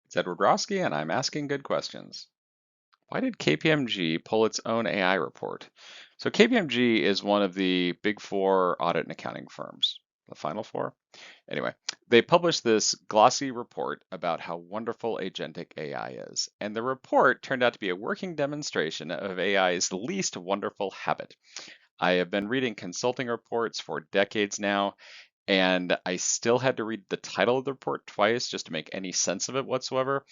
It's Edward Roski, and I'm asking good questions. Why did KPMG pull its own AI report? So KPMG is one of the big four audit and accounting firms, the final four. Anyway, they published this glossy report about how wonderful agentic AI is. And the report turned out to be a working demonstration of AI's least wonderful habit. I have been reading consulting reports for decades now, and I still had to read the title of the report twice just to make any sense of it whatsoever.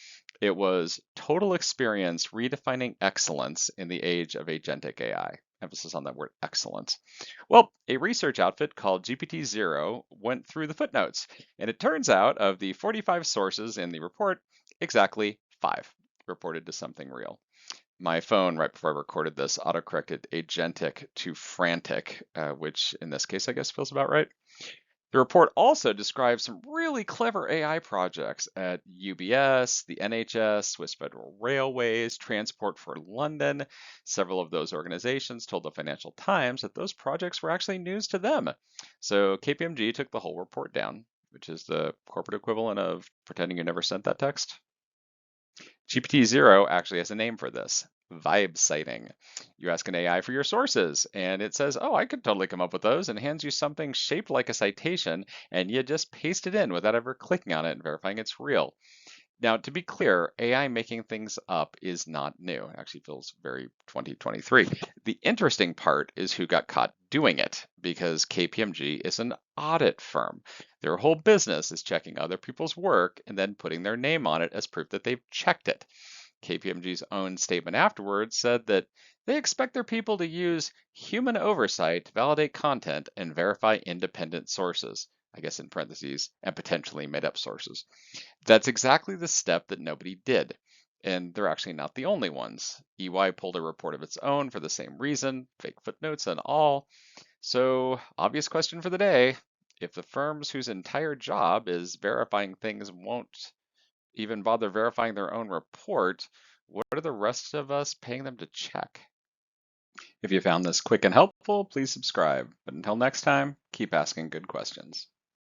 It was Total Experience Redefining Excellence in the Age of Agentic AI. Emphasis on that word excellence. Well, a research outfit called GPTZero went through the footnotes, and it turns out of the 45 sources in the report, exactly 5 reported to something real. My phone, right before I recorded this, autocorrected agentic to frantic, which in this case, I guess feels about right. The report also describes some really clever AI projects at UBS, the NHS, Swiss Federal Railways, Transport for London. Several of those organizations told the Financial Times that those projects were actually news to them. So KPMG took the whole report down, which is the corporate equivalent of pretending you never sent that text. GPT-0 actually has a name for this, vibe citing. You ask an AI for your sources, and it says, oh, I could totally come up with those, and hands you something shaped like a citation, and you just paste it in without ever clicking on it and verifying it's real. Now, to be clear, AI making things up is not new. It actually feels very 2023. The interesting part is who got caught doing it, because KPMG is an audit firm. Their whole business is checking other people's work and then putting their name on it as proof that they've checked it. KPMG's own statement afterwards said that they expect their people to use human oversight to validate content and verify independent sources. I guess in parentheses, and potentially made up sources. That's exactly the step that nobody did. And they're actually not the only ones. EY pulled a report of its own for the same reason, fake footnotes and all. So, obvious question for the day. If the firms whose entire job is verifying things won't even bother verifying their own report, what are the rest of us paying them to check? If you found this quick and helpful, please subscribe. But until next time, keep asking good questions.